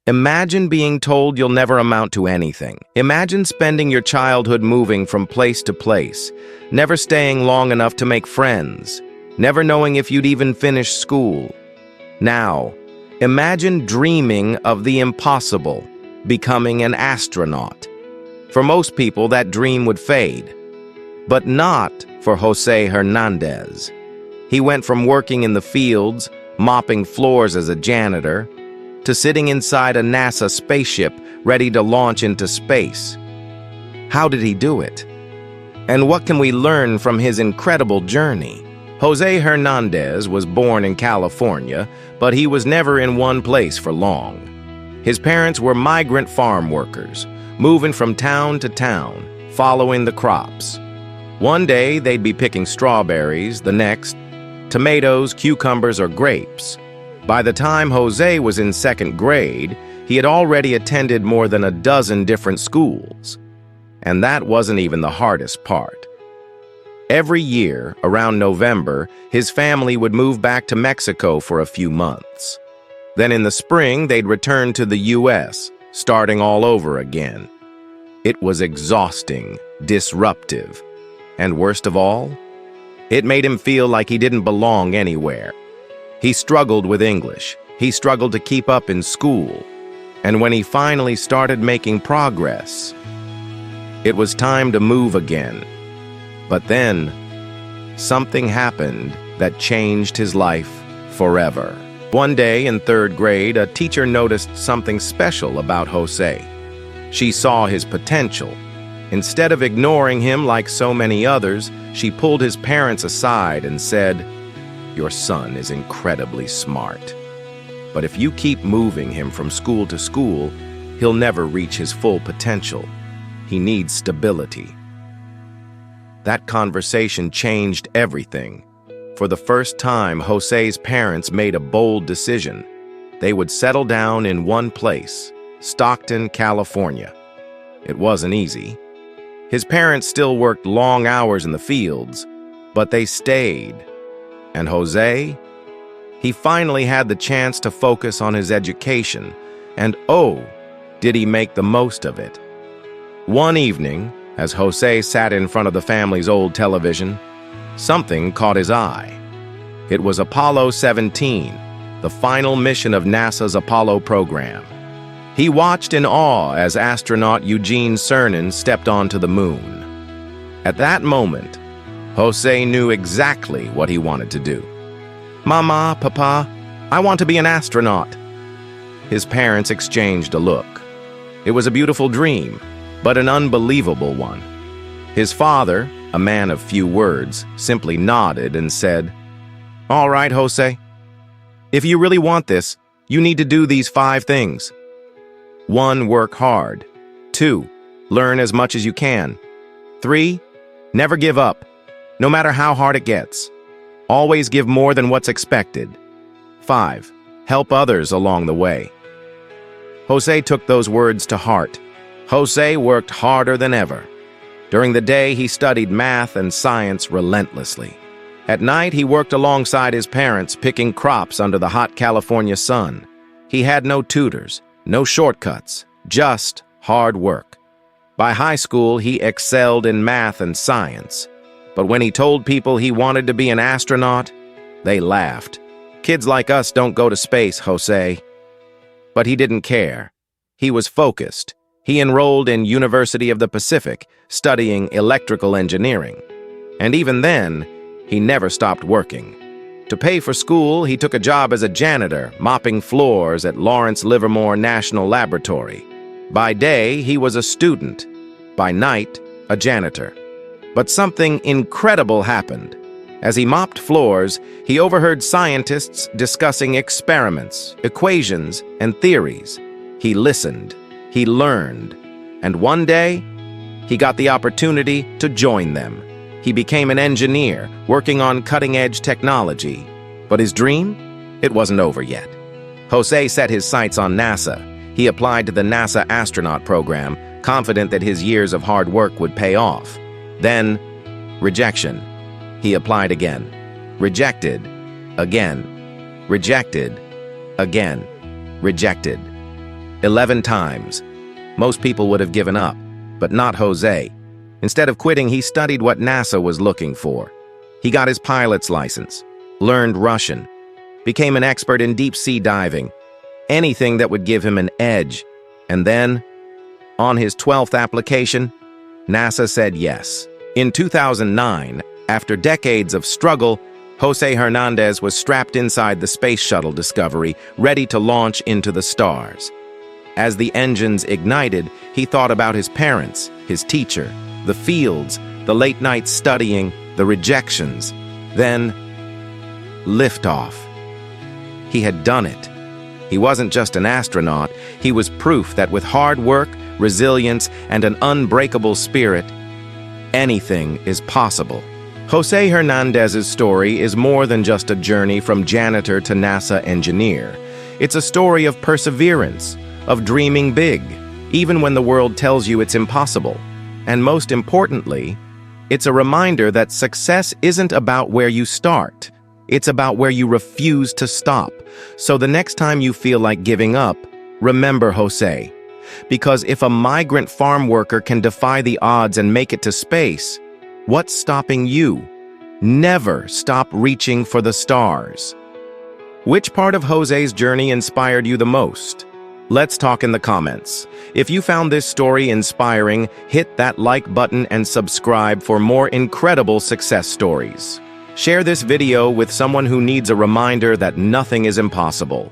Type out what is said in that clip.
Imagine being told you'll never amount to anything. Imagine spending your childhood moving from place to place, never staying long enough to make friends, never knowing if you'd even finish school. Now, imagine dreaming of the impossible, becoming an astronaut. For most people, that dream would fade. But not for José Hernández. He went from working in the fields, mopping floors as a janitor, to sitting inside a NASA spaceship ready to launch into space. How did he do it? And what can we learn from his incredible journey? José Hernández was born in California, but he was never in one place for long. His parents were migrant farm workers, moving from town to town, following the crops. One day, they'd be picking strawberries, the next, tomatoes, cucumbers, or grapes. By the time José was in second grade, he had already attended more than a dozen different schools. And that wasn't even the hardest part. Every year, around November, his family would move back to Mexico for a few months. Then in the spring, they'd return to the U.S., starting all over again. It was exhausting, disruptive, and worst of all, it made him feel like he didn't belong anywhere. He struggled with English. He struggled to keep up in school. And when he finally started making progress, it was time to move again. But then, something happened that changed his life forever. One day in third grade, a teacher noticed something special about José. She saw his potential. Instead of ignoring him like so many others, she pulled his parents aside and said, "Your son is incredibly smart. But if you keep moving him from school to school, he'll never reach his full potential. He needs stability." That conversation changed everything. For the first time, José's parents made a bold decision. They would settle down in one place, Stockton, California. It wasn't easy. His parents still worked long hours in the fields, but they stayed. And José? He finally had the chance to focus on his education, and oh, did he make the most of it. One evening, as José sat in front of the family's old television, something caught his eye. It was Apollo 17, the final mission of NASA's Apollo program. He watched in awe as astronaut Eugene Cernan stepped onto the moon. At that moment, José knew exactly what he wanted to do. "Mama, Papa, I want to be an astronaut." His parents exchanged a look. It was a beautiful dream, but an unbelievable one. His father, a man of few words, simply nodded and said, "All right, José. If you really want this, you need to do these 5 things. 1. Work hard. 2. Learn as much as you can. 3. Never give up, no matter how hard it gets. Always give more than what's expected. 5. Help others along the way." José took those words to heart. José worked harder than ever. During the day, he studied math and science relentlessly. At night, he worked alongside his parents, picking crops under the hot California sun. He had no tutors, no shortcuts, just hard work. By high school, he excelled in math and science. But when he told people he wanted to be an astronaut, they laughed. "Kids like us don't go to space, José." But he didn't care. He was focused. He enrolled in University of the Pacific, studying electrical engineering. And even then, he never stopped working. To pay for school, he took a job as a janitor, mopping floors at Lawrence Livermore National Laboratory. By day, he was a student. By night, a janitor. But something incredible happened. As he mopped floors, he overheard scientists discussing experiments, equations, and theories. He listened. He learned. And one day, he got the opportunity to join them. He became an engineer, working on cutting-edge technology. But his dream? It wasn't over yet. José set his sights on NASA. He applied to the NASA astronaut program, confident that his years of hard work would pay off. Then, rejection. He applied again. Rejected. Again. Rejected. Again. Rejected. 11 times. Most people would have given up, but not Jose. Instead of quitting, he studied what NASA was looking for. He got his pilot's license, learned Russian, became an expert in deep-sea diving, anything that would give him an edge. And then, on his 12th application, NASA said yes. In 2009, after decades of struggle, José Hernández was strapped inside the Space Shuttle Discovery, ready to launch into the stars. As the engines ignited, he thought about his parents, his teacher, the fields, the late nights studying, the rejections. Then, liftoff. He had done it. He wasn't just an astronaut, he was proof that with hard work, resilience, and an unbreakable spirit, anything is possible. José Hernández's story is more than just a journey from janitor to NASA engineer. It's a story of perseverance, of dreaming big, even when the world tells you it's impossible. And most importantly, it's a reminder that success isn't about where you start. It's about where you refuse to stop. So the next time you feel like giving up, remember Jose. Because if a migrant farm worker can defy the odds and make it to space, what's stopping you? Never stop reaching for the stars. Which part of Jose's journey inspired you the most? Let's talk in the comments. If you found this story inspiring, hit that like button and subscribe for more incredible success stories. Share this video with someone who needs a reminder that nothing is impossible.